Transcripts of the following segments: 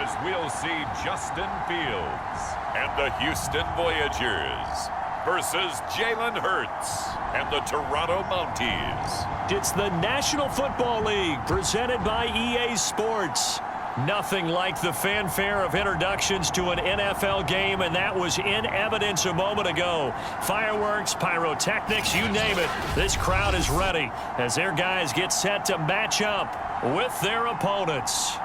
as we'll see Justin Fields and the Houston Voyagers versus Jalen Hurts and the Toronto Mounties. It's the National Football League presented by EA Sports. Nothing like the fanfare of introductions to an NFL game, and that was in evidence a moment ago. Fireworks, pyrotechnics, you name it. This crowd is ready as their guys get set to match up with their opponents.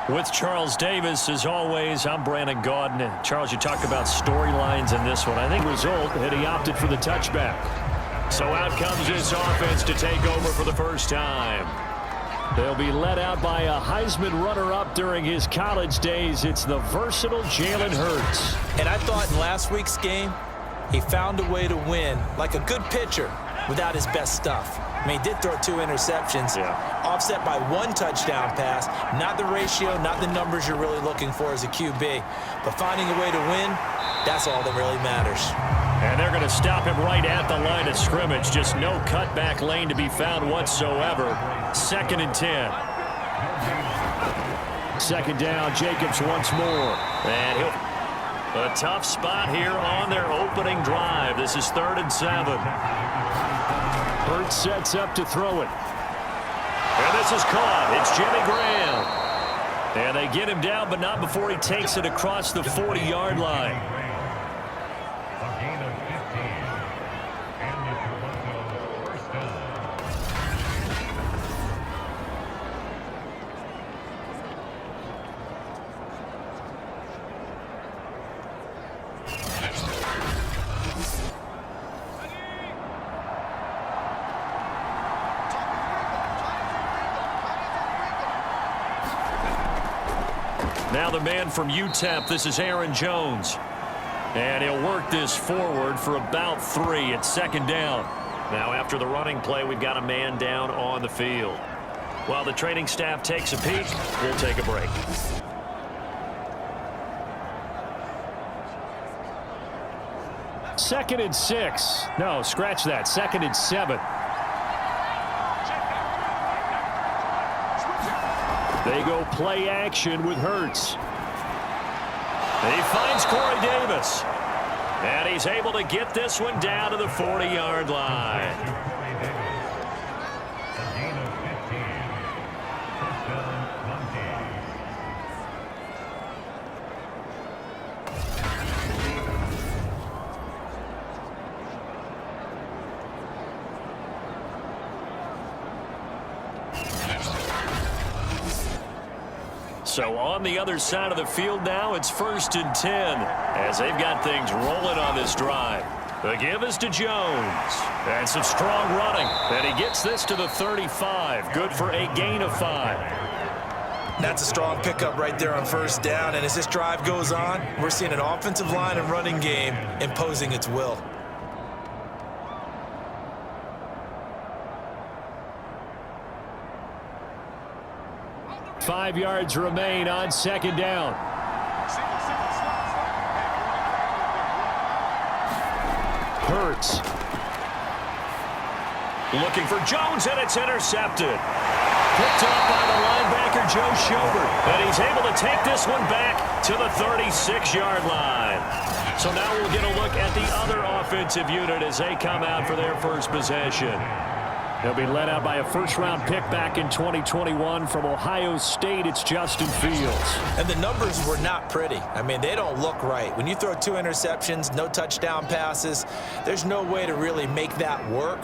With Charles Davis, as always, I'm Brandon Gaudin. Charles, you talked about storylines in this one. I think the result that he opted for the touchback. So out comes this offense to take over for the first time. They'll be led out by a Heisman runner-up during his college days. It's the versatile Jalen Hurts. And I thought in last week's game, he found a way to win like a good pitcher without his best stuff. I mean, he did throw 2 interceptions, offset by 1 touchdown pass. Not the ratio, not the numbers you're really looking for as a QB. But finding a way to win, that's all that really matters. And they're going to stop him right at the line of scrimmage. Just no cutback lane to be found whatsoever. 2nd and 10. 2nd down, Jacobs once more. And a tough spot here on their opening drive. This is 3rd and 7. Hurts sets up to throw it. And this is caught. It's Jimmy Graham. And they get him down, but not before he takes it across the 40-yard line. Now the man from UTEP, this is Aaron Jones. And he'll work this forward for about 3 at 2nd down. Now after the running play, we've got a man down on the field. While the training staff takes a peek, we'll take a break. Second and 6. No, scratch that. 2nd and 7. They go play action with Hurts. He finds Corey Davis. And he's able to get this one down to the 40-yard line. So on the other side of the field now, it's 1st and 10 as they've got things rolling on this drive. The give is to Jones. And some strong running. And he gets this to the 35. Good for a gain of 5. That's a strong pickup right there on 1st down. And as this drive goes on, we're seeing an offensive line and running game imposing its will. 5 yards remain on 2nd down. Hurts. Looking for Jones, and it's intercepted. Picked up by the linebacker, Joe Schobert. And he's able to take this one back to the 36-yard line. So now we'll get a look at the other offensive unit as they come out for their first possession. They'll be led out by a first-round pick back in 2021 from Ohio State. It's Justin Fields. And the numbers were not pretty. I mean, they don't look right. When you throw 2 interceptions, no touchdown passes, there's no way to really make that work.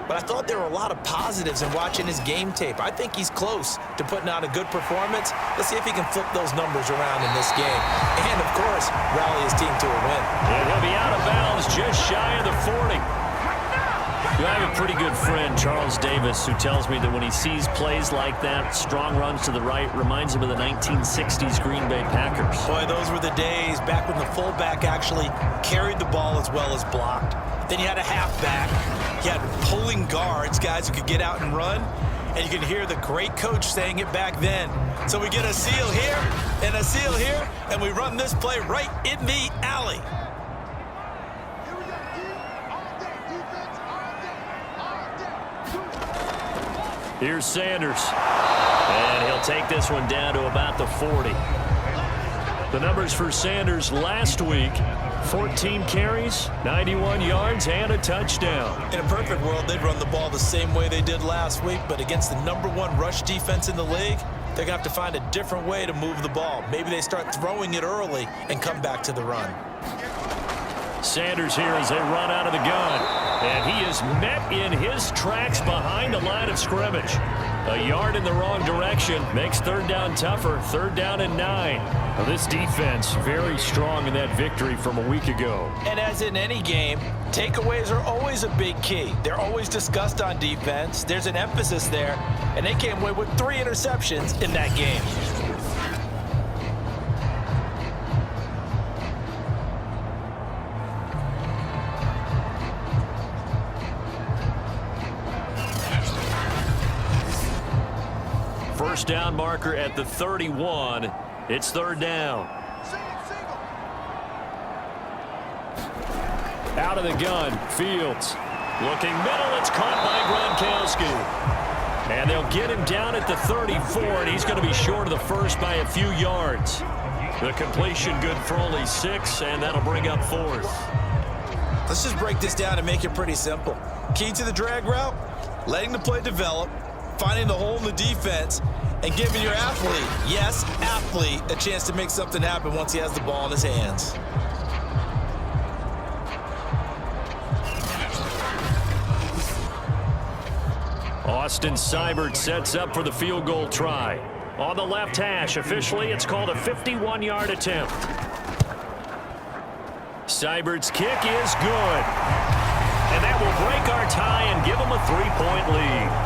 But I thought there were a lot of positives in watching his game tape. I think he's close to putting out a good performance. Let's see if he can flip those numbers around in this game. And, of course, rally his team to a win. And he'll be out of bounds just shy of the 40. I have a pretty good friend, Charles Davis, who tells me that when he sees plays like that, strong runs to the right, reminds him of the 1960s Green Bay Packers. Boy, those were the days back when the fullback actually carried the ball as well as blocked. Then you had a halfback. You had pulling guards, guys who could get out and run. and you can hear the great coach saying it back then. So we get a seal here and a seal here, and we run this play right in the alley. Here's Sanders, and he'll take this one down to about the 40. The numbers for Sanders last week: 14 carries, 91 yards, and a touchdown. In a perfect world, they'd run the ball the same way they did last week, but against the #1 rush defense in the league, they're going to have to find a different way to move the ball. Maybe they start throwing it early and come back to the run. Sanders here as they run out of the gun, and he is met in his tracks behind the line of scrimmage. A yard in the wrong direction makes third down tougher. Third down and 9. Now, this defense very strong in that victory from a week ago. And as in any game, takeaways are always a big key. They're always discussed on defense. There's an emphasis there, and they came away with 3 interceptions in that game. First down marker at the 31. It's third down. Out of the gun, Fields. Looking middle, it's caught by Gronkowski. And they'll get him down at the 34, and he's going to be short of the first by a few yards. The completion good for only 6, and that'll bring up 4th. Let's just break this down and make it pretty simple. Key to the drag route: letting the play develop, finding the hole in the defense, and giving your athlete, yes, athlete, a chance to make something happen once he has the ball in his hands. Austin Seibert sets up for the field goal try. On the left hash, officially, it's called a 51-yard attempt. Seibert's kick is good. And that will break our tie and give them a 3-point lead.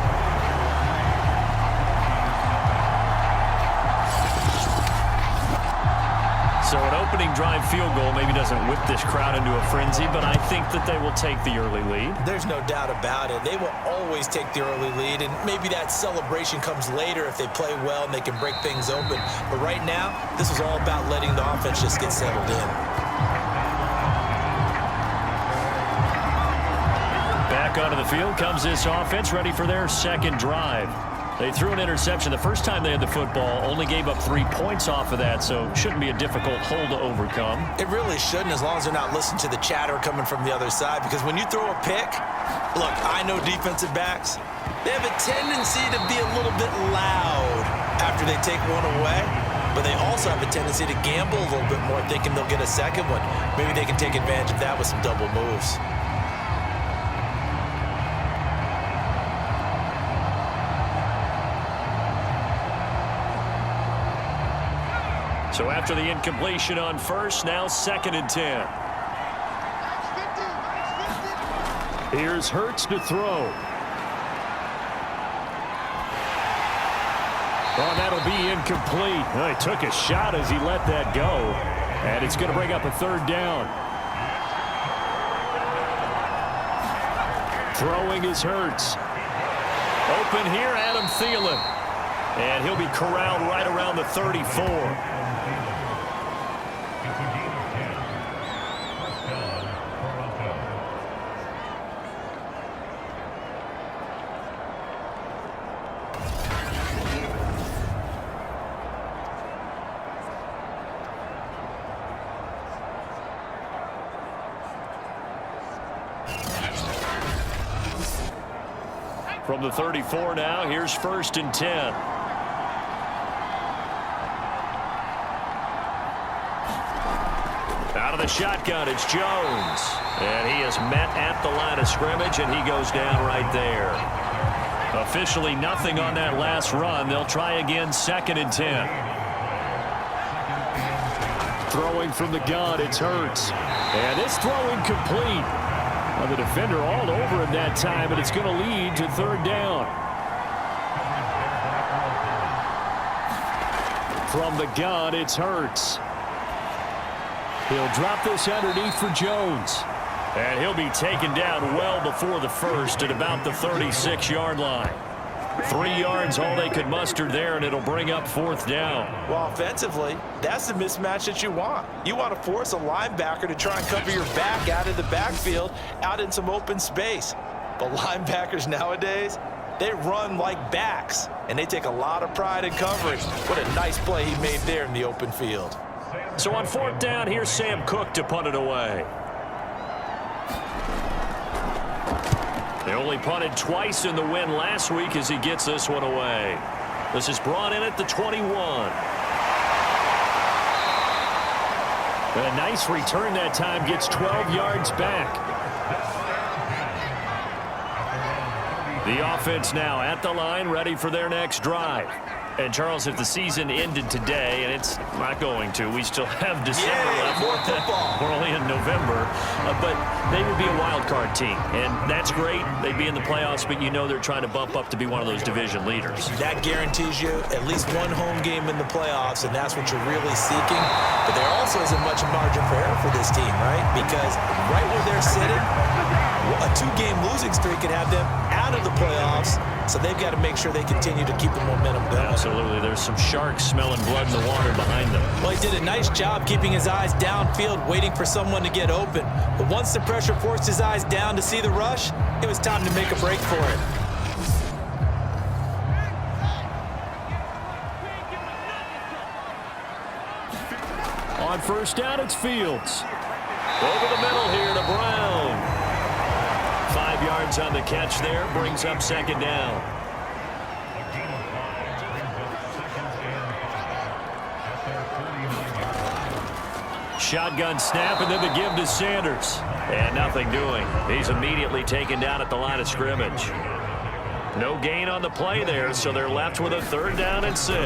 So an opening drive field goal maybe doesn't whip this crowd into a frenzy, but I think that they will take the early lead. There's no doubt about it. They will always take the early lead, and maybe that celebration comes later if they play well and they can break things open. But right now, this is all about letting the offense just get settled in. Back onto the field comes this offense, ready for their second drive. They threw an interception the first time they had the football, only gave up 3 points off of that, so shouldn't be a difficult hole to overcome. It really shouldn't, as long as they're not listening to the chatter coming from the other side, because when you throw a pick, look, I know defensive backs, they have a tendency to be a little bit loud after they take one away, but they also have a tendency to gamble a little bit more, thinking they'll get a second one. Maybe they can take advantage of that with some double moves. So after the incompletion on first, now 2nd and 10. Here's Hurts to throw. Oh, that'll be incomplete. Oh, he took a shot as he let that go. And it's going to bring up a 3rd down. Throwing is Hurts. Open here, Adam Thielen. And he'll be corralled right around the 34. From the 34 now, here's 1st and 10. Out of the shotgun, it's Jones. And he is met at the line of scrimmage, and he goes down right there. Officially nothing on that last run. They'll try again, 2nd and 10. Throwing from the gun, it's Hurts. And this throw incomplete. Well, the defender all over him that time, and it's going to lead to 3rd down. From the gun, it's Hurts. He'll drop this underneath for Jones. And he'll be taken down well before the first at about the 36-yard line. 3 yards, all they could muster there, and it'll bring up 4th down. Well, offensively, that's the mismatch that you want. You want to force a linebacker to try and cover your back out of the backfield, out in some open space. But linebackers nowadays, they run like backs, and they take a lot of pride in coverage. What a nice play he made there in the open field. So on 4th down, here's Sam Cook to punt it away. They only punted twice in the win last week as he gets this one away. This is brought in at the 21. A nice return that time, gets 12 yards back. The offense now at the line, ready for their next drive. And, Charles, if the season ended today, and it's not going to, we still have December left. More football. We're only in November. But they would be a wild card team, and that's great. They'd be in the playoffs, but you know they're trying to bump up to be one of those division leaders. That guarantees you at least one home game in the playoffs, and that's what you're really seeking. But there also isn't much margin for error for this team, right? Because right where they're sitting, a 2-game losing streak could have them out of the playoffs, so they've got to make sure they continue to keep the momentum going. Absolutely. There's some sharks smelling blood in the water behind them. Well, he did a nice job keeping his eyes downfield, waiting for someone to get open. But once the pressure forced his eyes down to see the rush, it was time to make a break for it. On 1st down, it's Fields. Over the middle here to Brown. 5 yards on the catch there, brings up 2nd down. Shotgun snap, and then the give to Sanders. And nothing doing. He's immediately taken down at the line of scrimmage. No gain on the play there, so they're left with a 3rd down and 6.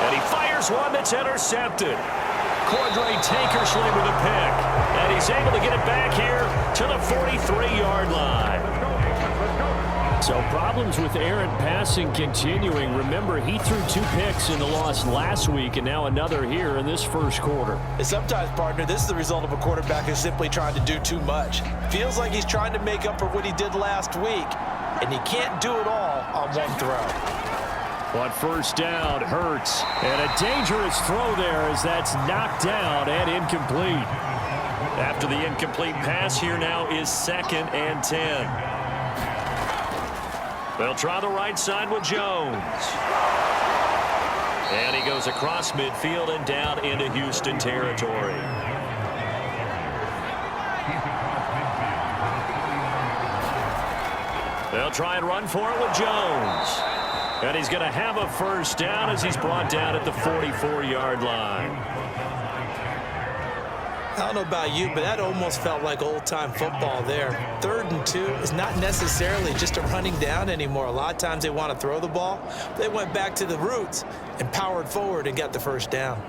And he fires one that's intercepted. Cordray Tankersley with a pick. And he's able to get it back here to the 43-yard line. So problems with errant passing continuing. Remember, he threw 2 picks in the loss last week, and now another here in this 1st quarter. And sometimes, partner, this is the result of a quarterback who's simply trying to do too much. Feels like he's trying to make up for what he did last week, and he can't do it all on one throw. On 1st down, Hurts. And a dangerous throw there as that's knocked down and incomplete. After the incomplete pass, here now is 2nd and 10. They'll try the right side with Jones. And he goes across midfield and down into Houston territory. They'll try and run for it with Jones. And he's going to have a 1st down as he's brought down at the 44-yard line. I don't know about you, but that almost felt like old-time football there. 3rd and 2 is not necessarily just a running down anymore. A lot of times they want to throw the ball. They went back to the roots and powered forward and got the 1st down.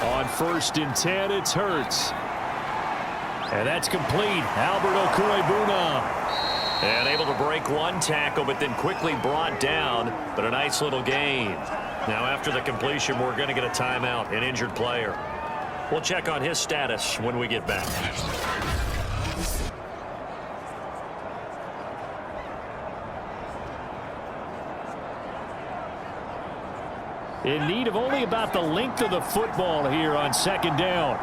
On 1st and 10, it's Hurts. And that's complete. Albert Okwuegbunam. And able to break one tackle, but then quickly brought down. But a nice little gain. Now after the completion, we're going to get a timeout, an injured player. We'll check on his status when we get back. In need of only about the length of the football here on 2nd down.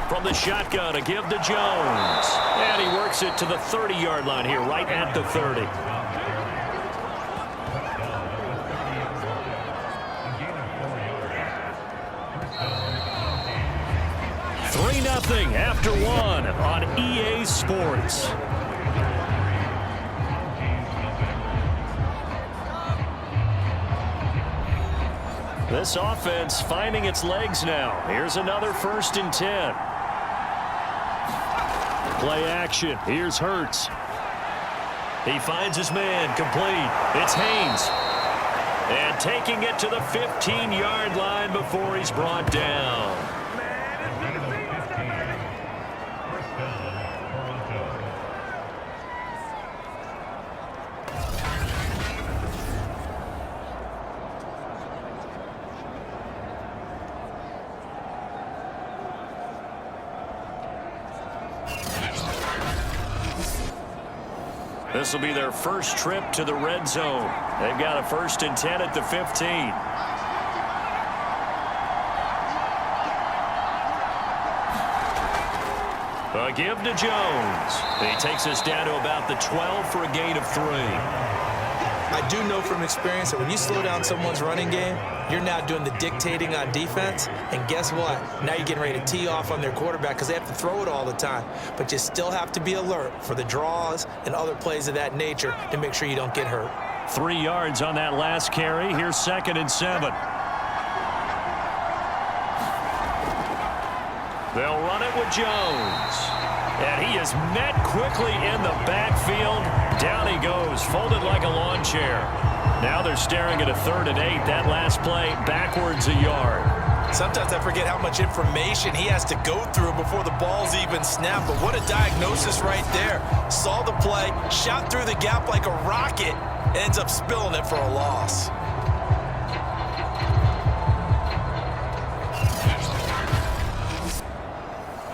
From the shotgun, a give to Jones. And he works it to the 30-yard line here, right at the 30. Nothing after 1 on EA Sports. This offense finding its legs now. Here's another 1st and 10. Play action. Here's Hurts. He finds his man. Complete. It's Haynes. And taking it to the 15-yard line before he's brought down. This will be their first trip to the red zone. They've got a 1st and 10 at the 15. A give to Jones. He takes us down to about the 12 for a gain of 3. I do know from experience that when you slow down someone's running game, you're now doing the dictating on defense. And guess what? Now you're getting ready to tee off on their quarterback because they have to throw it all the time. But you still have to be alert for the draws and other plays of that nature to make sure you don't get hurt. 3 yards on that last carry. Here's 2nd and 7. They'll run it with Jones. And he is met quickly in the backfield. Down he goes, folded like a lawn chair. Now they're staring at a 3rd and 8. That last play, backwards a yard. Sometimes I forget how much information he has to go through before the ball's even snapped. But what a diagnosis right there. Saw the play, shot through the gap like a rocket, and ends up spilling it for a loss.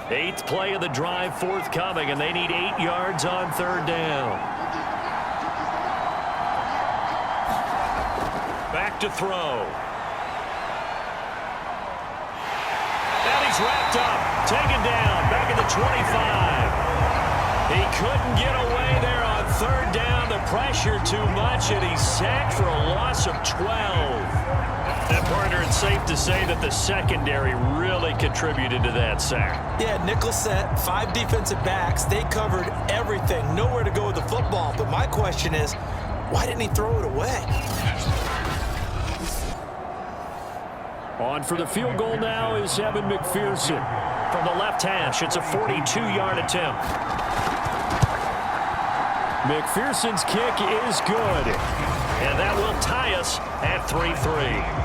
Eighth play of the drive forthcoming, and they need 8 yards on 3rd down. Back to throw. And he's wrapped up, taken down, back at the 25. He couldn't get away there on 3rd down. The pressure too much, and he's sacked for a loss of 12. And, partner, it's safe to say that the secondary really contributed to that sack. Yeah, nickel set, 5 defensive backs. They covered everything. Nowhere to go with the football. But my question is, why didn't he throw it away? On for the field goal now is Evan McPherson. From the left hash, it's a 42-yard attempt. McPherson's kick is good. And that will tie us at 3-3.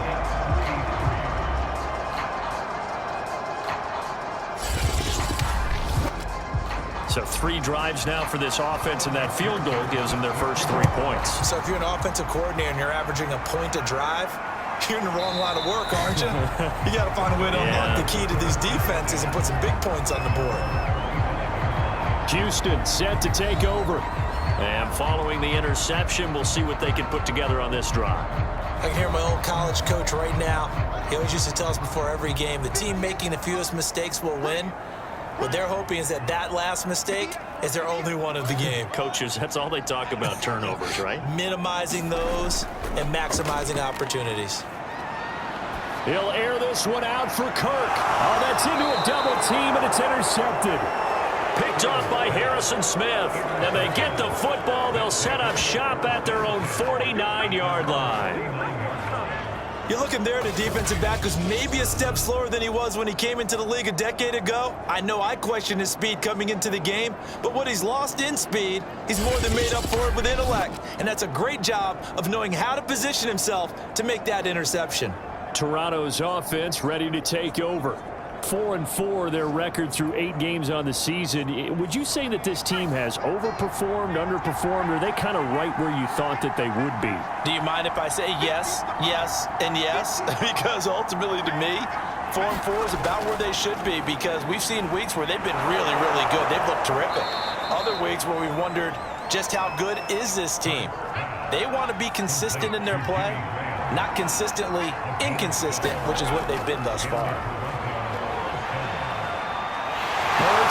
So 3 drives now for this offense, and that field goal gives them their first 3 points. So if you're an offensive coordinator and you're averaging a point a drive, you're in the wrong line of work, aren't you? You got to find a way to unlock the key to these defenses and put some big points on the board. Houston set to take over. And following the interception, we'll see what they can put together on this drive. I can hear my old college coach right now. He always used to tell us before every game, the team making the fewest mistakes will win. What they're hoping is that that last mistake is their only one of the game. Coaches, that's all they talk about, turnovers, right? Minimizing those and maximizing opportunities. He'll air this one out for Kirk. Oh, that's into a double team, and it's intercepted. Picked off by Harrison Smith. And they get the football. They'll set up shop at their own 49-yard line. You're looking there at a defensive back who's maybe a step slower than he was when he came into the league a decade ago. I know I questioned his speed coming into the game, but what he's lost in speed, he's more than made up for it with intellect. And that's a great job of knowing how to position himself to make that interception. Toronto's offense ready to take over. 4-4 their record through 8 games on the season. Would you say that this team has overperformed, underperformed, or are they kind of right where you thought that they would be? Do you mind if I say yes, yes, and yes? Because ultimately to me, 4-4 is about where they should be, because we've seen weeks where they've been really, really good. They've looked terrific. Other weeks where we wondered just how good is this team. They want to be consistent in their play, not consistently inconsistent, which is what they've been thus far.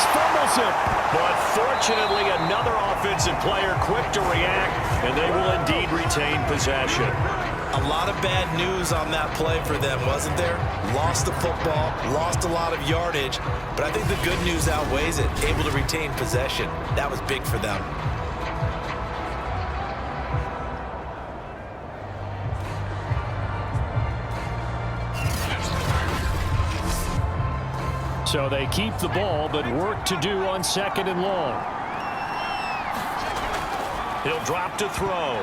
Fumbles it, but fortunately another offensive player quick to react, and they will indeed retain possession. A lot of bad news on that play for them, wasn't there? Lost the football, lost a lot of yardage, but I think the good news outweighs it. Able to retain possession. That was big for them. So they keep the ball, but work to do on 2nd and long. He'll drop to throw.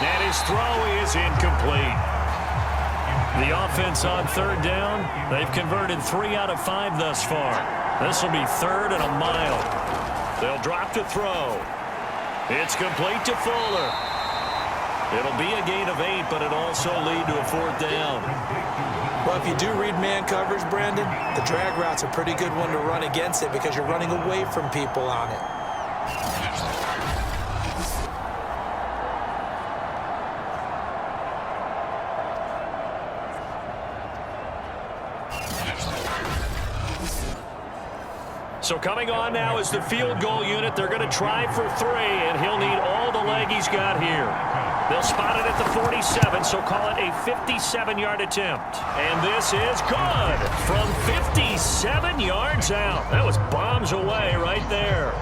And his throw is incomplete. The offense on 3rd down, they've converted 3 out of 5 thus far. This will be 3rd and a mile. They'll drop to throw. It's complete to Fuller. It'll be a gain of 8, but it'll also lead to a 4th down. Well, if you do read man coverage, Brandon, the drag route's a pretty good one to run against it because you're running away from people on it. So coming on now is the field goal unit. They're going to try for 3, and he'll need all the leg he's got here. They'll spot it at the 47, so call it a 57-yard attempt. And this is good from 57 yards out. That was bombs away right there.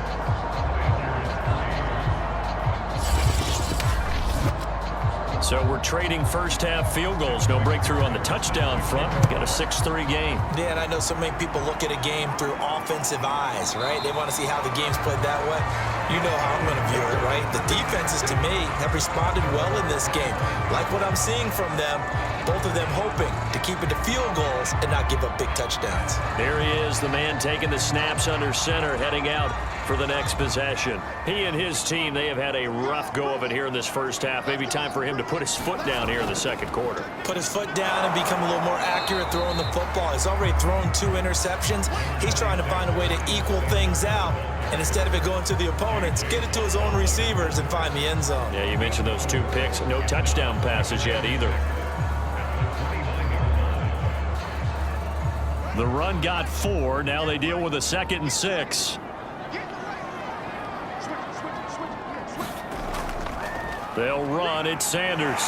So we're trading first-half field goals. No breakthrough on the touchdown front. Got a 6-3 game. Yeah, and I know so many people look at a game through offensive eyes, right? They want to see how the game's played that way. You know how I'm going to view it, right? The defenses, to me, have responded well in this game. Like what I'm seeing from them, both of them hoping to keep it to field goals and not give up big touchdowns. There he is, the man taking the snaps under center, heading out for the next possession. He and his team, they have had a rough go of it here in this first half. Maybe time for him to put his foot down here in the second quarter. Put his foot down and become a little more accurate throwing the football. He's already thrown 2 interceptions. He's trying to find a way to equal things out. And instead of it going to the opponents, get it to his own receivers and find the end zone. Yeah, you mentioned those 2 picks. No touchdown passes yet either. The run got 4. Now they deal with a 2nd and 6. They'll run. It's Sanders.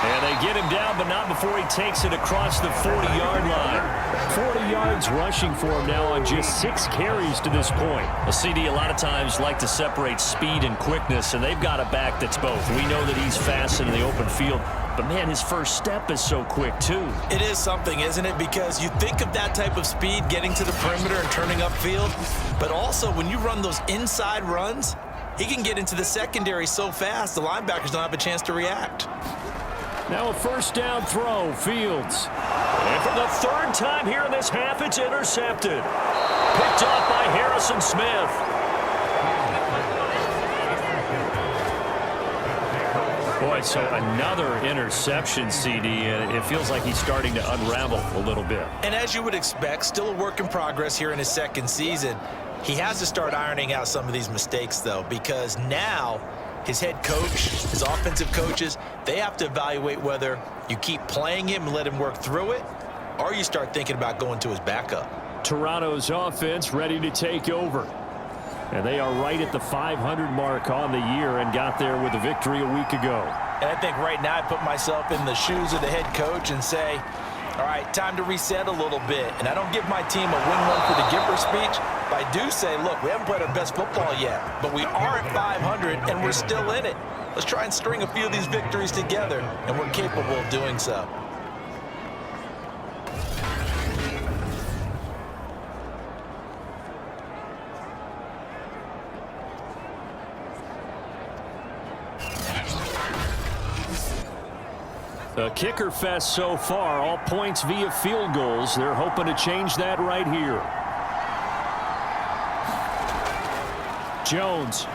And they get him down, but not before he takes it across the 40-yard line. 40 yards rushing for him now on just 6 carries to this point. A CD a lot of times like to separate speed and quickness, and they've got a back that's both. We know that he's fast in the open field, but, man, his first step is so quick, too. It is something, isn't it? Because you think of that type of speed getting to the perimeter and turning upfield, but also when you run those inside runs, he can get into the secondary so fast the linebackers don't have a chance to react. Now a first down throw, Fields. And for the 3rd time here in this half, it's intercepted. Picked off by Harrison Smith. Boy, so another interception, CD, and it feels like he's starting to unravel a little bit. And as you would expect, still a work in progress here in his 2nd season. He has to start ironing out some of these mistakes, though, because now his head coach, his offensive coaches, they have to evaluate whether you keep playing him and let him work through it, or you start thinking about going to his backup. Toronto's offense ready to take over. And they are right at the 500 mark on the year and got there with a victory a week ago. And I think right now I put myself in the shoes of the head coach and say, all right, time to reset a little bit. And I don't give my team a win one for the giver speech, but I do say, look, we haven't played our best football yet, but we are at 500 and we're still in it. Let's try and string a few of these victories together, and we're capable of doing so. A kicker fest so far, all points via field goals. They're hoping to change that right here. Jones.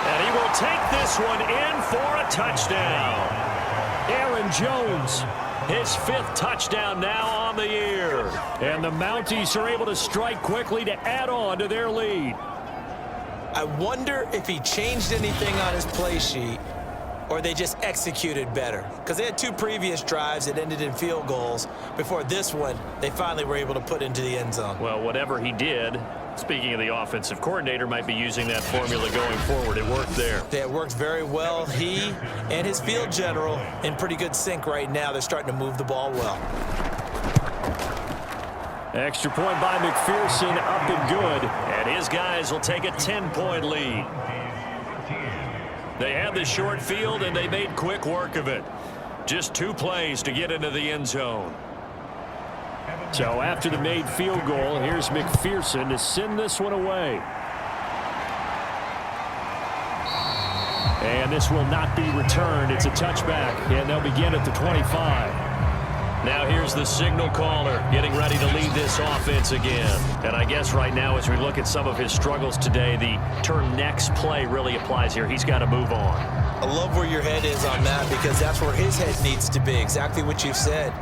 And he will take this one in for a touchdown. Aaron Jones, his 5th touchdown now on the year. And the Mounties are able to strike quickly to add on to their lead. I wonder if he changed anything on his play sheet, or they just executed better. Because they had 2 previous drives that ended in field goals. Before this one, they finally were able to put into the end zone. Well, whatever he did, speaking of the offensive coordinator, might be using that formula going forward. It worked there. Yeah, it worked very well. He and his field general in pretty good sync right now. They're starting to move the ball well. Extra point by McPherson, up and good. And his guys will take a 10-point lead. They had the short field, and they made quick work of it. Just 2 plays to get into the end zone. So after the made field goal, here's McPherson to send this one away. And this will not be returned. It's a touchback, and they'll begin at the 25. Now here's the signal caller getting ready to lead this offense again. And I guess right now as we look at some of his struggles today, the term next play really applies here. He's got to move on. I love where your head is on that, because that's where his head needs to be, exactly what you've said.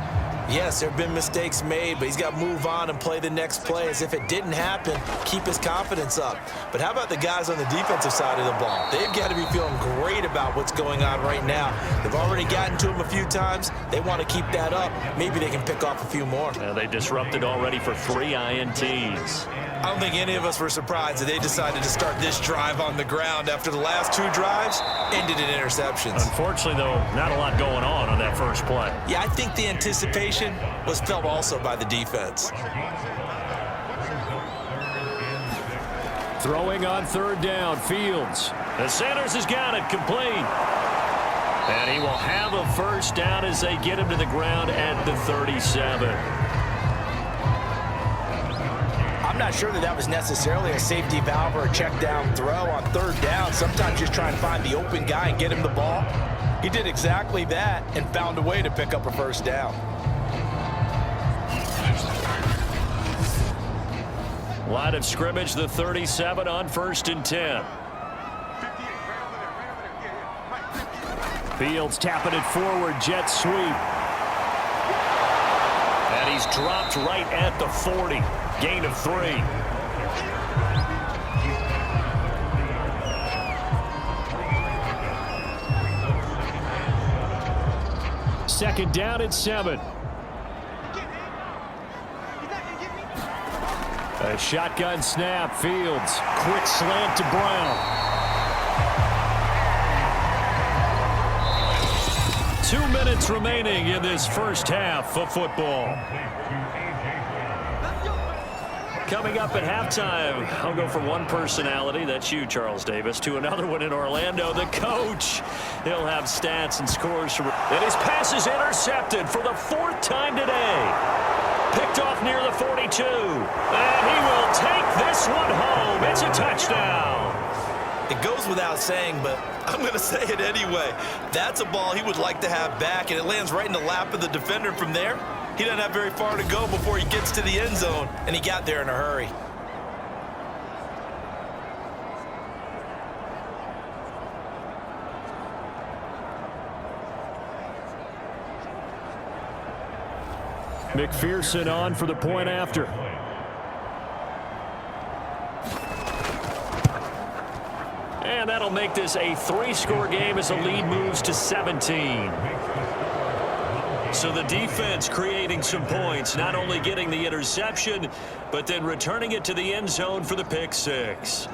Yes, there have been mistakes made, but he's got to move on and play the next play as if it didn't happen, keep his confidence up. But how about the guys on the defensive side of the ball? They've got to be feeling great about what's going on right now. They've already gotten to him a few times. They want to keep that up. Maybe they can pick off a few more. They disrupted already for 3 INTs. I don't think any of us were surprised that they decided to start this drive on the ground after the last 2 drives ended in interceptions. Unfortunately, though, not a lot going on that first play. Yeah, I think the anticipation was felt also by the defense. Throwing on 3rd down, Fields. The Sanders has got it, complete. And he will have a first down as they get him to the ground at the 37. I'm not sure that was necessarily a safety valve or a check down throw on 3rd down. Sometimes just trying to find the open guy and get him the ball. He did exactly that and found a way to pick up a first down. Line of scrimmage, the 37 on 1st and 10. Fields tapping it forward, jet sweep. And he's dropped right at the 40. Gain of 3. Second down at 7. A shotgun snap, Fields. Quick slant to Brown. 2 minutes remaining in this first half of football. Coming up at halftime, I'll go from one personality, that's you, Charles Davis, to another one in Orlando, the coach. He'll have stats and scores. And his pass is intercepted for the 4th time today. Picked off near the 42. And he will take this one home. It's a touchdown. It goes without saying, but I'm going to say it anyway. That's a ball he would like to have back, and it lands right in the lap of the defender from there. He doesn't have very far to go before he gets to the end zone, and he got there in a hurry. McPherson on for the point after. And that'll make this a 3-score game as the lead moves to 17. So the defense creating some points, not only getting the interception, but then returning it to the end zone for the pick 6.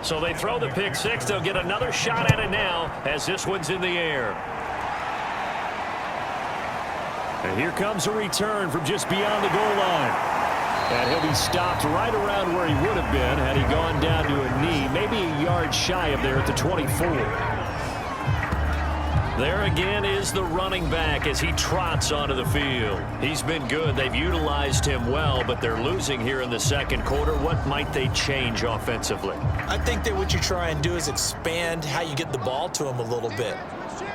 So they throw the pick 6. They'll get another shot at it now as this one's in the air. And here comes a return from just beyond the goal line. And he'll be stopped right around where he would have been had he gone down to a knee, maybe a yard shy of there at the 24. There again is the running back as he trots onto the field. He's been good. They've utilized him well, but they're losing here in the second quarter. What might they change offensively? I think that what you try and do is expand how you get the ball to him a little bit.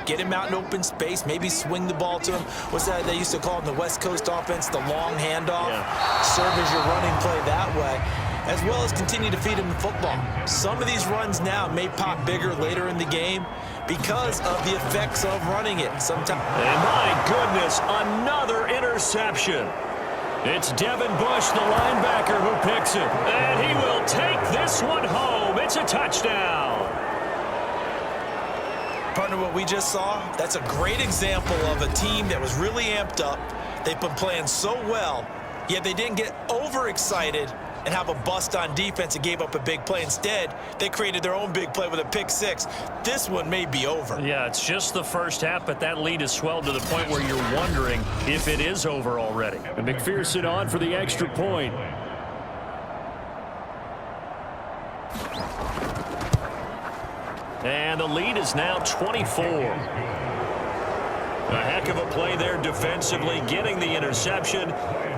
Get him out in open space, maybe swing the ball to him. What's that they used to call in the West Coast offense, the long handoff? Yeah. Serve as your running play that way, as well as continue to feed him the football. Some of these runs now may pop bigger later in the game because of the effects of running it. Sometimes. And my goodness, another interception. It's Devin Bush, the linebacker, who picks it. And he will take this one home. It's a touchdown. Partner, what we just saw, that's a great example of a team that was really amped up. They've been playing so well, yet they didn't get overexcited and have a bust on defense and gave up a big play. Instead, they created their own big play with a pick 6. This one may be over. Yeah, it's just the first half, but that lead has swelled to the point where you're wondering if it is over already. And McPherson on for the extra point. And the lead is now 24. A heck of a play there defensively, getting the interception,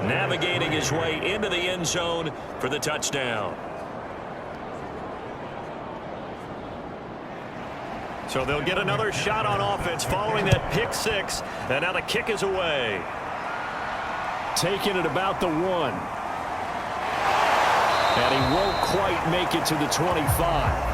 navigating his way into the end zone for the touchdown. So they'll get another shot on offense following that pick 6, and now the kick is away. Taking it about the 1. And he won't quite make it to the 25.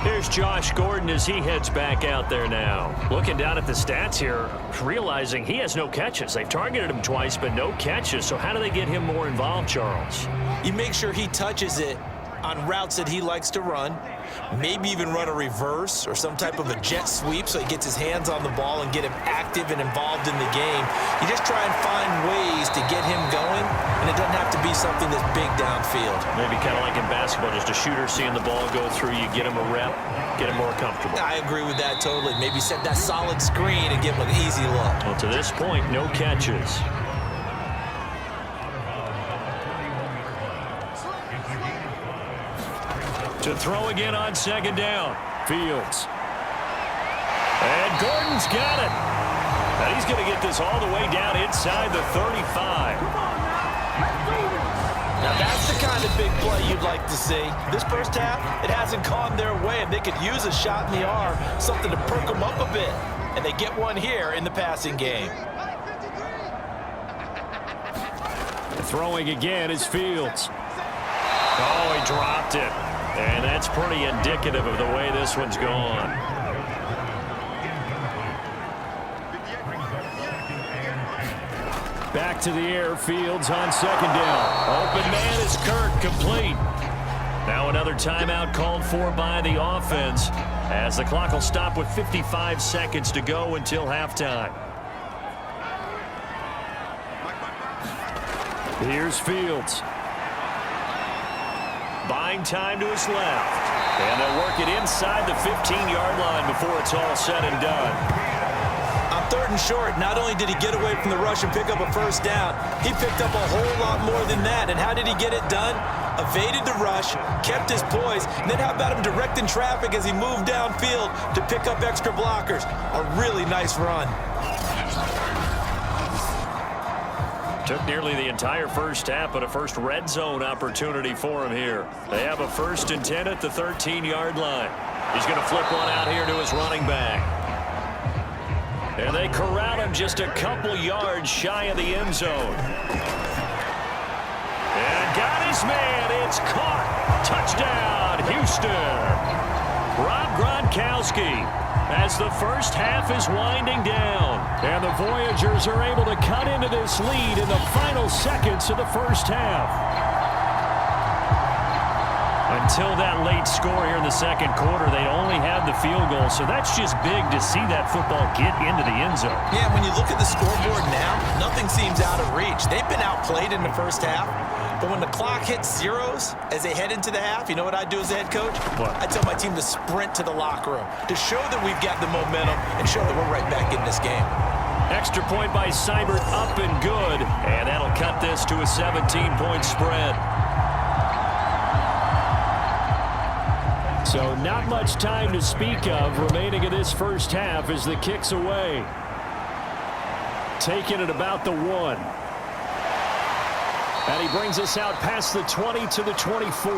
Here's Josh Gordon as he heads back out there now. Looking down at the stats here, realizing he has no catches. They've targeted him twice, but no catches. So how do they get him more involved, Charles? You make sure he touches it on routes that he likes to run, maybe even run a reverse or some type of a jet sweep so he gets his hands on the ball and get him active and involved in the game. You just try and find ways to get him going, and it doesn't have to be something that's big downfield. Maybe kind of like in basketball, just a shooter seeing the ball go through, you get him a rep, get him more comfortable. I agree with that totally. Maybe set that solid screen and give him an easy look. Well, to this point, no catches. To throw again on second down. Fields. And Gordon's got it. And he's going to get this all the way down inside the 35. Now that's the kind of big play you'd like to see. This first half, it hasn't gone their way, and they could use a shot in the arm, something to perk them up a bit. And they get one here in the passing game. Throwing again is Fields. Oh, he dropped it. And that's pretty indicative of the way this one's gone. Back to the air, Fields on second down. Open man is Kirk, complete. Now another timeout called for by the offense, as the clock will stop with 55 seconds to go until halftime. Here's Fields. Buying time to his left. And they'll work it inside the 15-yard line before it's all said and done. On third and short, not only did he get away from the rush and pick up a first down, he picked up a whole lot more than that. And how did he get it done? Evaded the rush, kept his poise, and then how about him directing traffic as he moved downfield to pick up extra blockers? A really nice run. Took nearly the entire first half, but a first red zone opportunity for him here. They have a 1st and 10 at the 13-yard line. He's going to flip one out here to his running back. And they corral him just a couple yards shy of the end zone. And got his man. It's caught. Touchdown, Houston. Rob Gronkowski. As the first half is winding down, and the Voyagers are able to cut into this lead in the final seconds of the first half. Until that late score here in the second quarter, they only had the field goal, so that's just big to see that football get into the end zone. Yeah, when you look at the scoreboard now, nothing seems out of reach. They've been outplayed in the first half. But when the clock hits zeros as they head into the half, you know what I do as a head coach? What? I tell my team to sprint to the locker room to show that we've got the momentum and show that we're right back in this game. Extra point by Seibert, up and good. And that'll cut this to a 17-point spread. So not much time to speak of remaining in this first half as the kick's away. Taking it about the 1. And he brings us out past the 20 to the 24.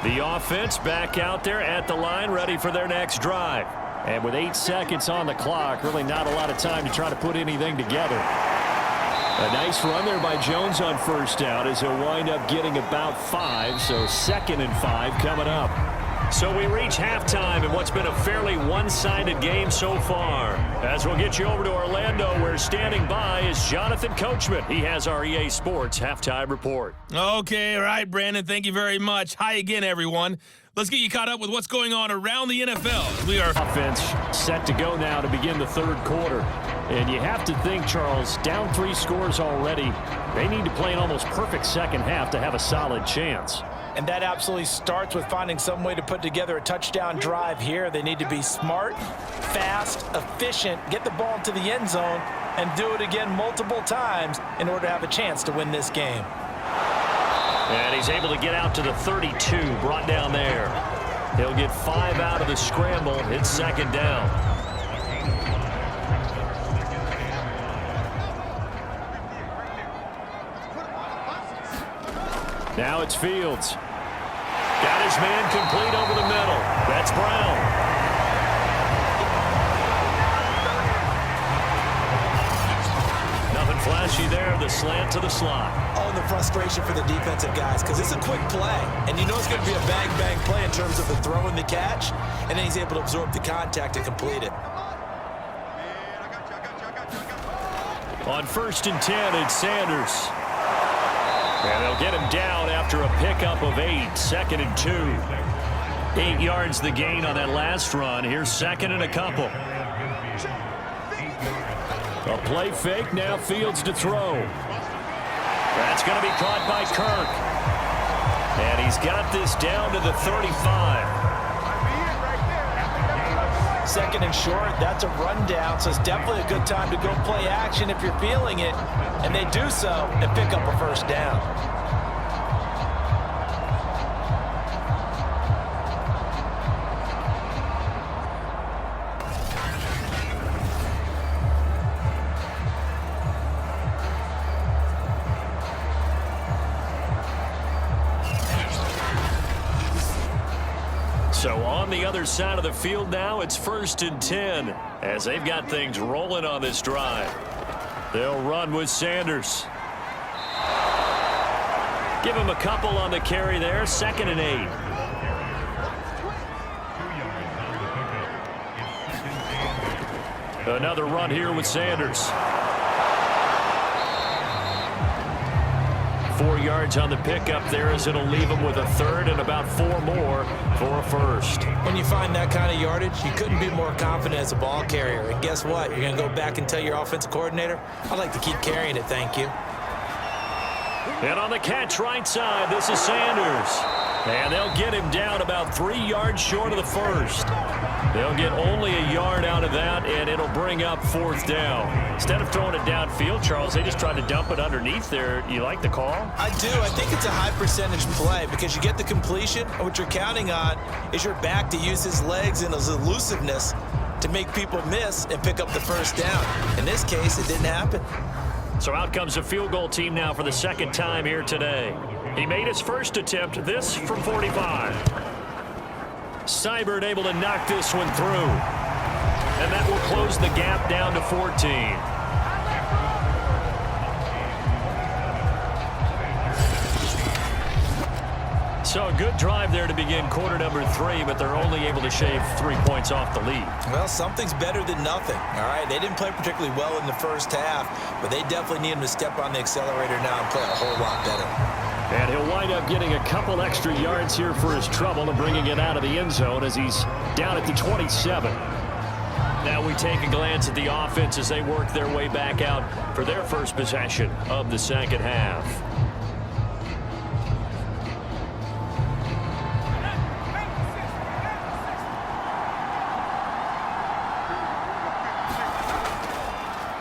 The offense back out there at the line, ready for their next drive. And with 8 seconds on the clock, really not a lot of time to try to put anything together. A nice run there by Jones on first down as he'll wind up getting about 5, so 2nd and 5 coming up. So we reach halftime in what's been a fairly one-sided game so far. As we'll get you over to Orlando, where standing by is Jonathan Coachman. He has our EA Sports Halftime Report. Okay, all right, Brandon, thank you very much. Hi again, everyone. Let's get you caught up with what's going on around the NFL. We are Offense set to go now to begin the third quarter. And you have to think, Charles, down 3 scores already. They need to play an almost perfect second half to have a solid chance. And that absolutely starts with finding some way to put together a touchdown drive here. They need to be smart, fast, efficient, get the ball to the end zone, and do it again multiple times in order to have a chance to win this game. And he's able to get out to the 32, brought down there. He'll get 5 out of the scramble. It's second down. Now it's Fields. Got his man complete over the middle. That's Brown. Nothing flashy there. The slant to the slot. Oh, and the frustration for the defensive guys, because it's a quick play. And you know it's going to be a bang-bang play in terms of the throw and the catch. And then he's able to absorb the contact and complete it. On 1st and 10, it's Sanders. And they'll get him down after a pickup of 8. 2nd and 2. 8 yards the gain on that last run. Here's 2nd and a couple. A play fake. Now Fields to throw. That's going to be caught by Kirk. And he's got this down to the 35. 2nd and short, that's a rundown, so it's definitely a good time to go play action if you're feeling it. And they do so and pick up a first down. So on the other side of the field now, it's 1st and 10 as they've got things rolling on this drive. They'll run with Sanders. Give him a couple on the carry there. 2nd and 8. Another run here with Sanders. 4 yards on the pickup there as it'll leave him with a 3rd and about 4 more for a 1st. When you find that kind of yardage, you couldn't be more confident as a ball carrier. And guess what? You're going to go back and tell your offensive coordinator, I'd like to keep carrying it, thank you. And on the catch right side, this is Sanders. And they'll get him down about 3 yards short of the 1st. They'll get only a yard out of that, and it'll bring up 4th down. Instead of throwing it downfield, Charles, they just tried to dump it underneath there. You like the call? I do. I think it's a high percentage play because you get the completion, and what you're counting on is your back to use his legs and his elusiveness to make people miss and pick up the first down. In this case, it didn't happen. So out comes the field goal team now for the 2nd time here today. He made his first attempt, this from 45. Seibert able to knock this one through. And that will close the gap down to 14. So a good drive there to begin quarter number 3, but they're only able to shave 3 points off the lead. Well, something's better than nothing, all right? They didn't play particularly well in the first half, but they definitely need him to step on the accelerator now and play a whole lot better. And he'll wind up getting a couple extra yards here for his trouble and bringing it out of the end zone as he's down at the 27. Now we take a glance at the offense as they work their way back out for their first possession of the second half.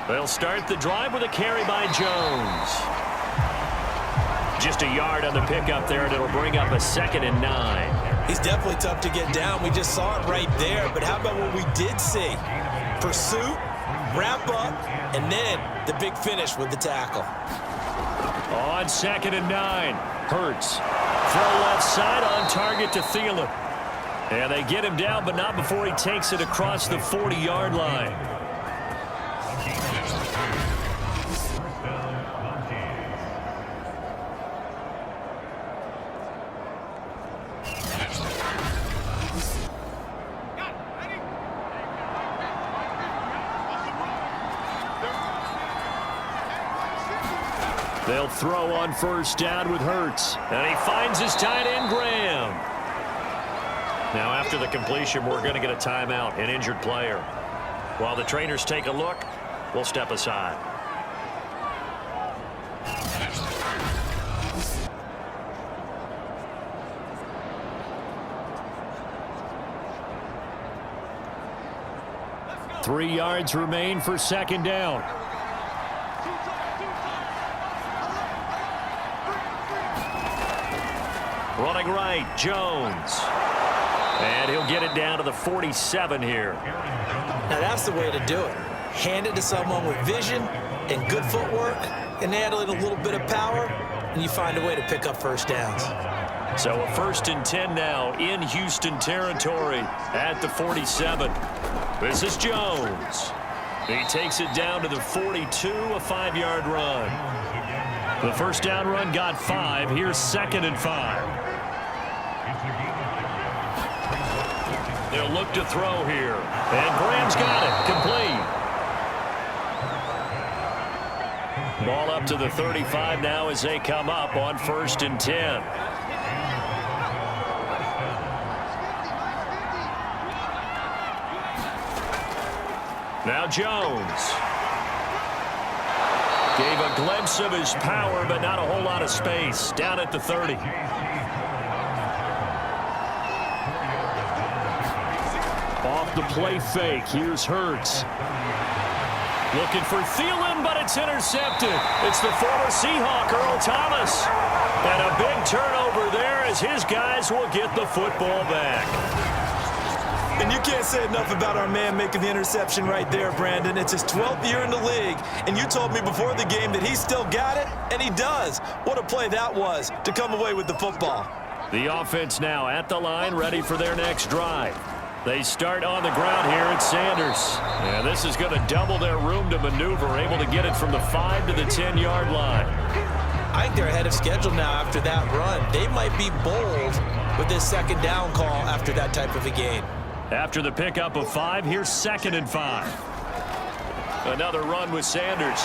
They'll start the drive with a carry by Jones. Just a yard on the pickup there, and it'll bring up a 2nd and 9. He's definitely tough to get down. We just saw it right there. But how about what we did see? Pursuit, wrap up, and then the big finish with the tackle. On 2nd and 9, Hurts. Throw left side on target to Thielen. And they get him down, but not before he takes it across the 40-yard line. They'll throw on first down with Hurts. And he finds his tight end, Graham. Now after the completion, we're going to get a timeout, an injured player. While the trainers take a look, we'll step aside. Three yards remain for second down. Running right, Jones. And he'll get it down to the 47 here. Now that's the way to do it. Hand it to someone with vision and good footwork, and add a little bit of power, and you find a way to pick up first downs. So a 1st and 10 now in Houston territory at the 47. This is Jones. He takes it down to the 42, a 5-yard run. The first down run got 5. Here's 2nd and 5. They'll look to throw here. And Graham's got it. Complete. Ball up to the 35 now as they come up on 1st and 10. Now Jones. Gave a glimpse of his power, but not a whole lot of space. Down at the 30. Off the play fake. Here's Hurts. Looking for Thielen, but it's intercepted. It's the former Seahawk, Earl Thomas. And a big turnover there as his guys will get the football back. And you can't say enough about our man making the interception right there, Brandon. It's his 12th year in the league, and you told me before the game that he still got it, and he does. What a play that was to come away with the football. The offense now at the line, ready for their next drive. They start on the ground here at Sanders. And this is going to double their room to maneuver, able to get it from the 5 to the 10-yard line. I think they're ahead of schedule now after that run. They might be bold with this second down call after that type of a game. After the pickup of 5, here's 2nd and 5. Another run with Sanders.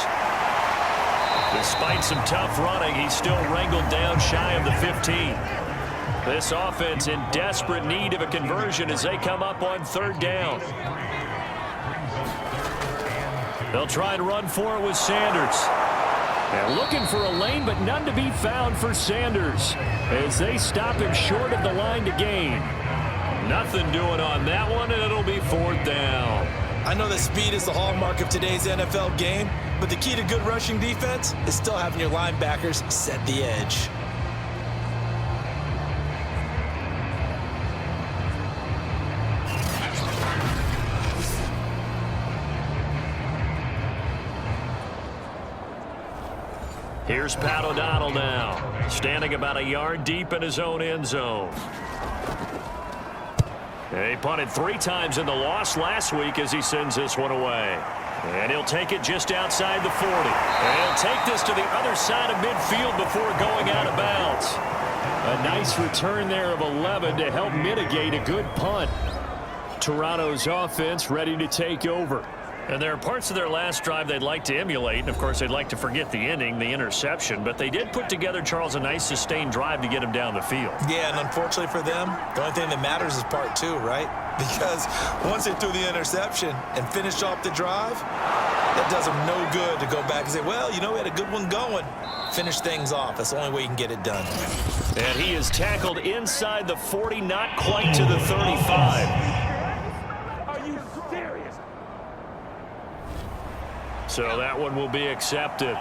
Despite some tough running, he's still wrangled down shy of the 15. This offense in desperate need of a conversion as they come up on 3rd down. They'll try and run for it with Sanders. And looking for a lane, but none to be found for Sanders as they stop him short of the line to gain. Nothing doing on that one, and it'll be 4th down. I know that speed is the hallmark of today's NFL game, but the key to good rushing defense is still having your linebackers set the edge. Here's Pat O'Donnell now, standing about a yard deep in his own end zone. He punted 3 times in the loss last week as he sends this one away. And he'll take it just outside the 40. And he'll take this to the other side of midfield before going out of bounds. A nice return there of 11 to help mitigate a good punt. Toronto's offense ready to take over. And there are parts of their last drive they'd like to emulate. And, of course, they'd like to forget the inning, the interception. But they did put together, Charles, a nice sustained drive to get him down the field. Yeah, and unfortunately for them, the only thing that matters is part 2, right? Because once they threw the interception and finished off the drive, that does them no good to go back and say, well, you know, we had a good one going. Finish things off. That's the only way you can get it done. And he is tackled inside the 40, not quite to the 35. So that one will be accepted.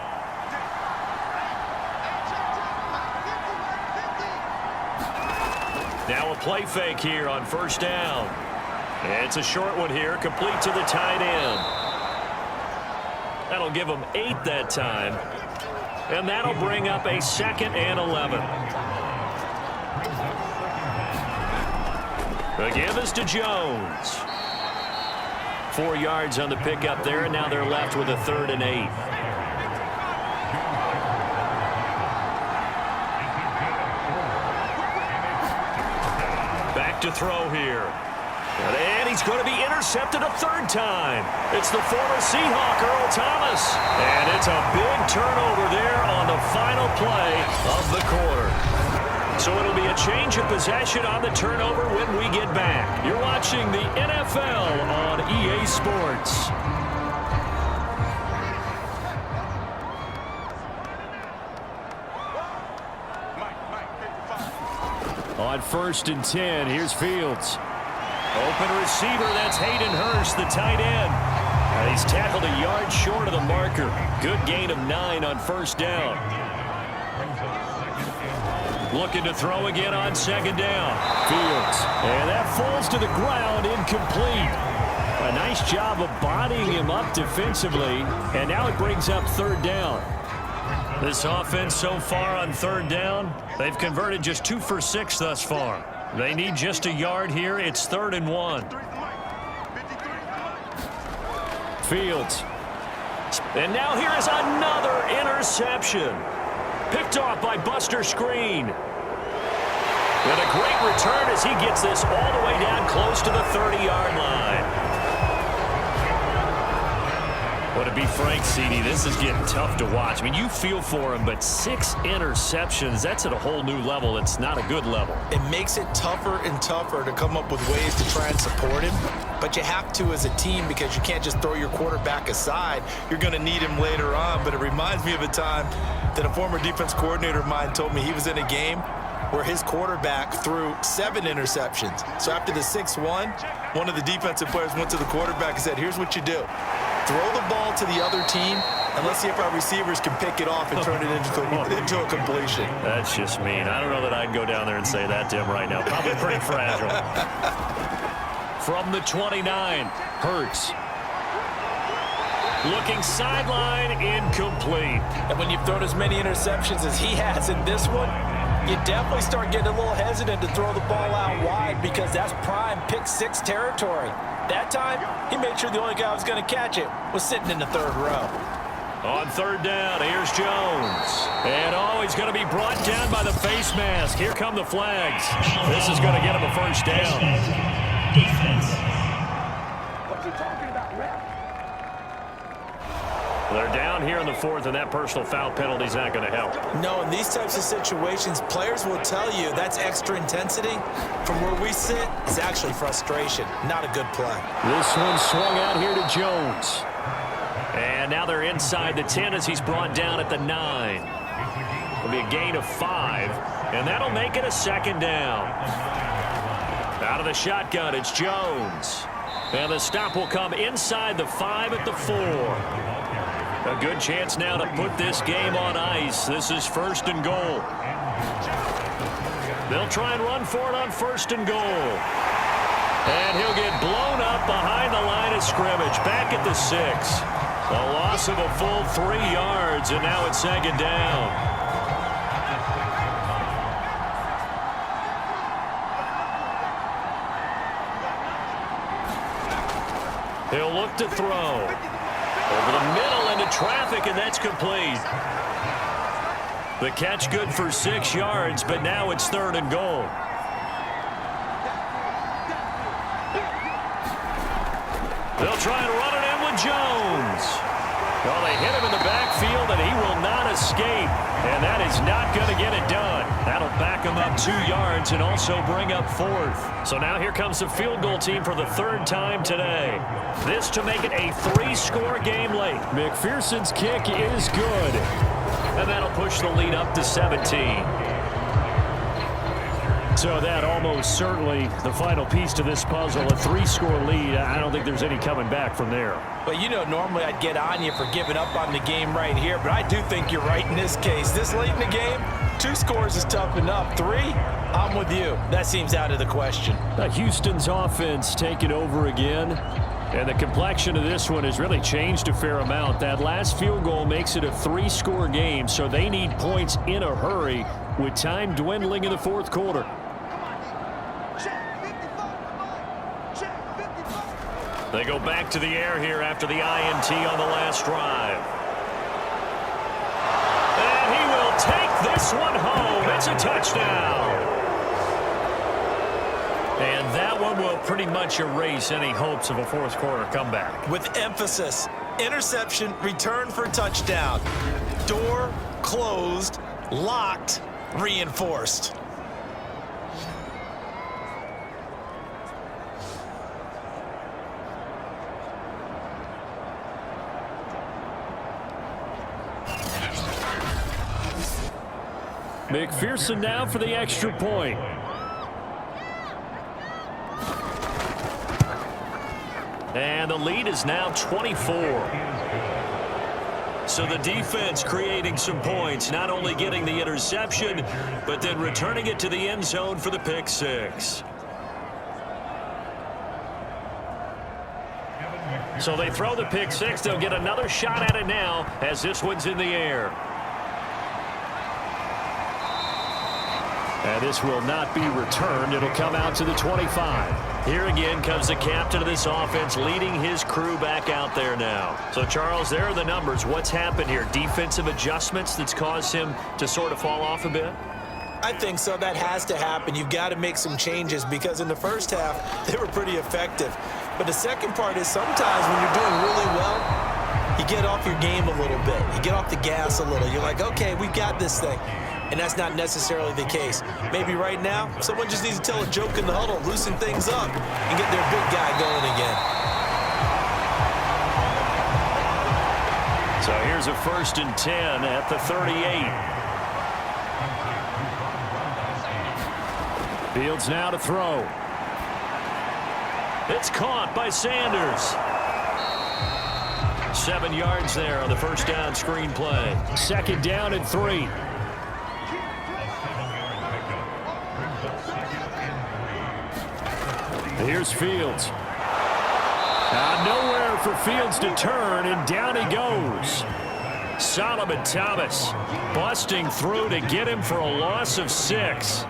Now a play fake here on 1st down. And it's a short one here, complete to the tight end. That'll give them 8 that time. And that'll bring up a 2nd and 11. The give is to Jones. 4 yards on the pickup there, and now they're left with a 3rd and 8. Back to throw here. And he's going to be intercepted a 3rd time. It's the former Seahawk, Earl Thomas. And it's a big turnover there on the final play of the quarter. So it'll be a change of possession on the turnover when we get back. You're watching the NFL on EA Sports. On 1st and 10, here's Fields. Open receiver, that's Hayden Hurst, the tight end. And he's tackled a yard short of the marker. Good gain of 9 on 1st down. Looking to throw again on 2nd down. Fields. And that falls to the ground, incomplete. A nice job of bodying him up defensively. And now it brings up 3rd down. This offense so far on 3rd down, they've converted just 2 for 6 thus far. They need just a yard here. It's 3rd and 1. Fields. And now here is another interception. Picked off by Buster Screen. And a great return as he gets this all the way down close to the 30-yard line. Well, to be frank, CD, this is getting tough to watch. I mean, you feel for him, but 6 interceptions, that's at a whole new level. It's not a good level. It makes it tougher and tougher to come up with ways to try and support him, but you have to as a team because you can't just throw your quarterback aside. You're going to need him later on, but it reminds me of a time that a former defense coordinator of mine told me he was in a game where his quarterback threw 7 interceptions. So after the 6-1, one of the defensive players went to the quarterback and said, here's what you do. Throw the ball to the other team, and let's see if our receivers can pick it off and turn it into a completion. That's just mean. I don't know that I'd go down there and say that to him right now. Probably pretty fragile. From the 29, Hurts. Looking sideline, incomplete. And when you've thrown as many interceptions as he has in this one, you definitely start getting a little hesitant to throw the ball out wide because that's prime pick-6 territory. That time, he made sure the only guy who was going to catch it was sitting in the 3rd row. On 3rd down, here's Jones. And he's going to be brought down by the face mask. Here come the flags. This is going to get him a 1st down. Defense. What you talking about, ref? They're down here in the 4th, and that personal foul penalty is not going to help. No, in these types of situations, players will tell you that's extra intensity. From where we sit, it's actually frustration, not a good play. This one swung out here to Jones. And now they're inside the 10 as he's brought down at the 9. It'll be a gain of 5, and that'll make it a 2nd down. Out of the shotgun, it's Jones. And the stop will come inside the 5 at the 4. A good chance now to put this game on ice. This is 1st and goal. They'll try and run for it on 1st and goal. And he'll get blown up behind the line of scrimmage. Back at the 6. A loss of a full 3 yards, and now it's 2nd down. He'll look to throw. Over the middle into traffic, and that's complete. The catch good for 6 yards, but now it's 3rd and goal. They'll try and run it in with Jones. Well, they hit him in the backfield, and he will not escape. And that is not going to get it done. That'll back him up 2 yards and also bring up 4th. So now here comes the field goal team for the 3rd time today. This to make it a 3-score game late. McPherson's kick is good. And that'll push the lead up to 17. So that almost certainly the final piece to this puzzle, a 3-score lead. I don't think there's any coming back from there. Well, you know, normally I'd get on you for giving up on the game right here, but I do think you're right in this case. This late in the game, 2 scores is tough enough. 3, I'm with you. That seems out of the question. Houston's offense taking over again. And the complexion of this one has really changed a fair amount. That last field goal makes it a 3-score game, so they need points in a hurry with time dwindling in the 4th quarter. They go back to the air here after the INT on the last drive. And he will take this one home. It's a touchdown. And that one will pretty much erase any hopes of a 4th quarter comeback. With emphasis, interception, return for touchdown. Door closed, locked, reinforced. McPherson now for the extra point. And the lead is now 24. So the defense creating some points, not only getting the interception, but then returning it to the end zone for the pick 6. So they throw the pick 6. They'll get another shot at it now as this one's in the air. And this will not be returned. It'll come out to the 25. Here again comes the captain of this offense leading his crew back out there now. So, Charles, there are the numbers. What's happened here? Defensive adjustments that's caused him to sort of fall off a bit? I think so. That has to happen. You've got to make some changes because in the first half, they were pretty effective. But the second part is sometimes when you're doing really well, You get off your game a little bit. You get off the gas a little. You're like, okay, we've got this thing. And that's not necessarily the case. Maybe right now, someone just needs to tell a joke in the huddle, loosen things up, and get their big guy going again. So here's a 1st and 10 at the 38. Fields now to throw. It's caught by Sanders. 7 yards there on the first down screen play. 2nd down and 3. Here's Fields. Nowhere for Fields to turn, and down he goes. Solomon Thomas busting through to get him for a loss of 6.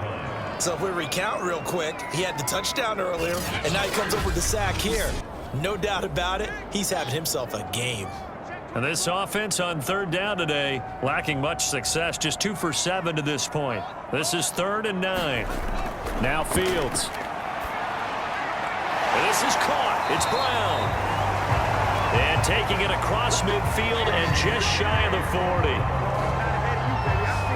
So if we recount real quick, he had the touchdown earlier, and now he comes up with the sack here. No doubt about it, he's having himself a game. And this offense on 3rd down today, lacking much success, just 2 for 7 to this point. This is 3rd and 9. Now Fields. This is caught. It's Brown. And taking it across midfield and just shy of the 40.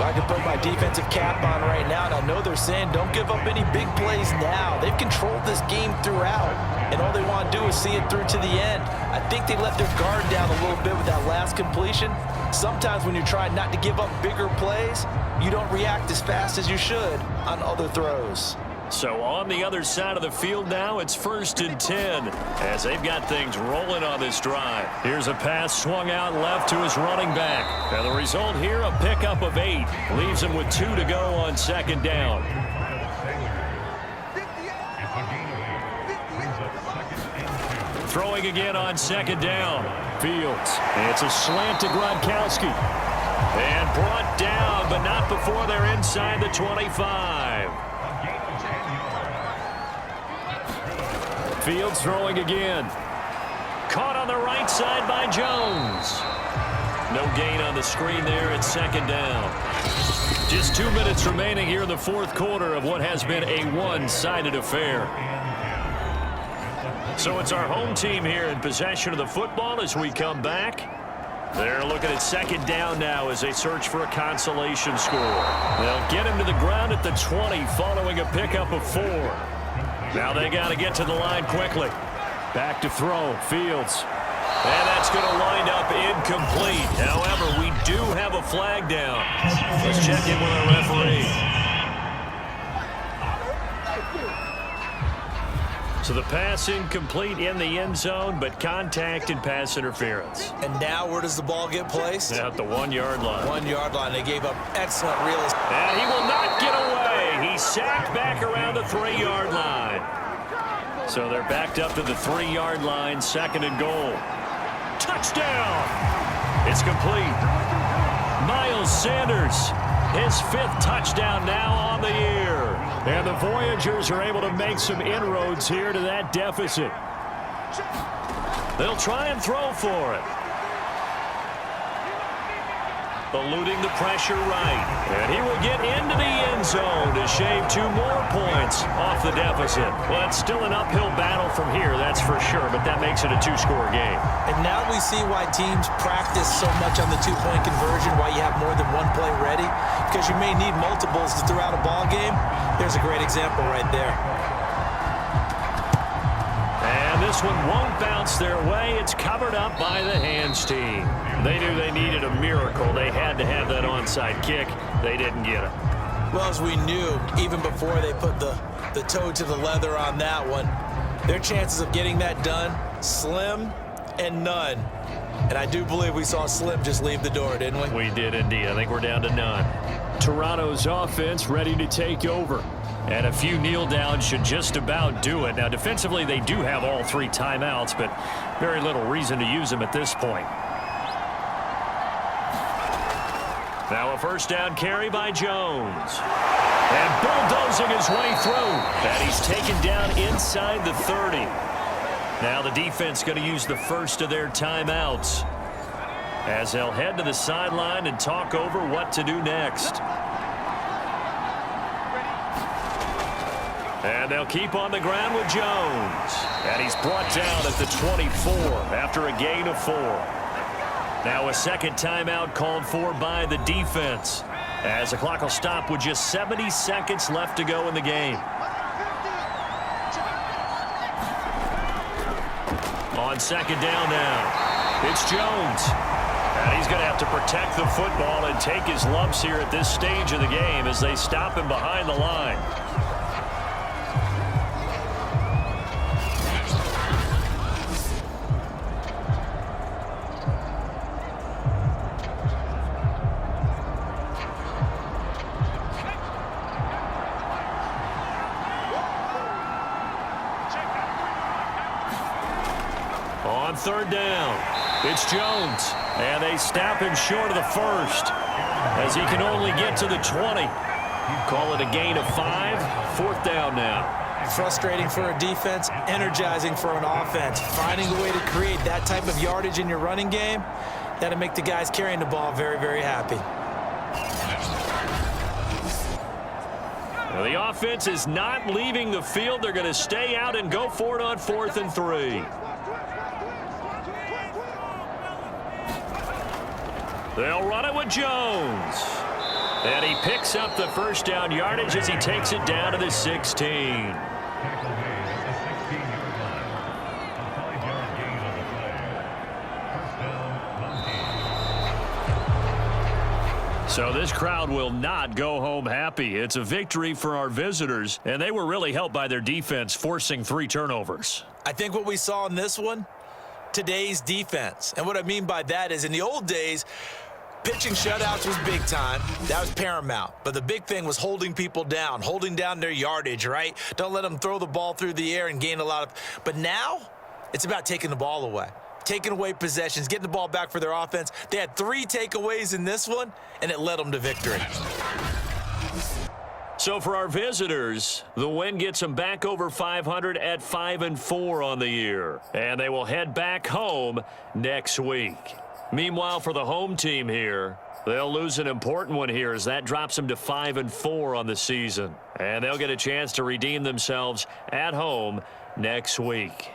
I can put my defensive cap on right now, and I know they're saying don't give up any big plays now. They've controlled this game throughout, and all they want to do is see it through to the end. I think they let their guard down a little bit with that last completion. Sometimes when you're trying not to give up bigger plays, you don't react as fast as you should on other throws. So on the other side of the field now, it's 1st and 10 as they've got things rolling on this drive. Here's a pass swung out left to his running back. And the result here, a pickup of 8. Leaves him with 2 to go on 2nd down. Throwing again on 2nd down. Fields. It's a slant to Gronkowski. And brought down, but not before they're inside the 25. Fields throwing again. Caught on the right side by Jones. No gain on the screen there at 2nd down. Just 2 minutes remaining here in the 4th quarter of what has been a one-sided affair. So it's our home team here in possession of the football as we come back. They're looking at 2nd down now as they search for a consolation score. They'll get him to the ground at the 20 following a pickup of 4. Now they got to get to the line quickly. Back to throw. Fields. And that's going to wind up incomplete. However, we do have a flag down. Let's check in with our referee. So the pass incomplete in the end zone, but contact and pass interference. And now where does the ball get placed? At the 1-yard line. 1-yard line. They gave up excellent real estate. And he will not get away. He's sacked back around the 3-yard line. So they're backed up to the 3-yard line, 2nd and goal. Touchdown! It's complete. Miles Sanders, his 5th touchdown now on the year. And the Voyagers are able to make some inroads here to that deficit. They'll try and throw for it. Eluding the pressure right. And he will get into the end zone to shave 2 more points off the deficit. Well, it's still an uphill battle from here, that's for sure, but that makes it a 2-score game. And now we see why teams practice so much on the 2-point conversion, why you have more than one play ready, because you may need multiples to throw out a ball game. There's a great example right there. And this one won't bounce their way. It's covered up by the hands team. They knew they needed a miracle. They had to have that onside kick. They didn't get it. Well, as we knew, even before they put the toe to the leather on that one, their chances of getting that done, slim and none. And I do believe we saw Slim just leave the door, didn't we? We did indeed. I think we're down to none. Toronto's offense ready to take over. And a few kneel downs should just about do it. Now, defensively, they do have all 3 timeouts, but very little reason to use them at this point. Now a 1st down carry by Jones. And bulldozing his way through. And he's taken down inside the 30. Now the defense going to use the first of their timeouts as they'll head to the sideline and talk over what to do next. And they'll keep on the ground with Jones. And he's brought down at the 24 after a gain of 4. Now a second timeout called for by the defense, as the clock will stop with just 70 seconds left to go in the game. On second down now, it's Jones. And he's going to have to protect the football and take his lumps here at this stage of the game as they stop him behind the line. On third down, it's Jones, and they stop him short of the first as he can only get to the 20. Call it a gain of 5, fourth down now. Frustrating for a defense, energizing for an offense. Finding a way to create that type of yardage in your running game, that'll make the guys carrying the ball very, very happy. Well, the offense is not leaving the field. They're going to stay out and go for it on 4th and 3. They'll run it with Jones. And he picks up the first down yardage as he takes it down to the 16. So this crowd will not go home happy. It's a victory for our visitors, and they were really helped by their defense forcing 3 turnovers. I think what we saw in this one, today's defense. And what I mean by that is in the old days, pitching shutouts was big time. That was paramount. But the big thing was holding people down, holding down their yardage, right? Don't let them throw the ball through the air and gain a lot of... But now, it's about taking the ball away. Taking away possessions, getting the ball back for their offense. They had 3 takeaways in this one, and it led them to victory. So for our visitors, the win gets them back over 500 at 5-4 on the year. And they will head back home next week. Meanwhile, for the home team here, they'll lose an important one here as that drops them to 5-4 on the season. And they'll get a chance to redeem themselves at home next week.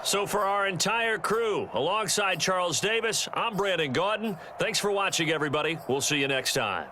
So for our entire crew, alongside Charles Davis, I'm Brandon Gaudin. Thanks for watching, everybody. We'll see you next time.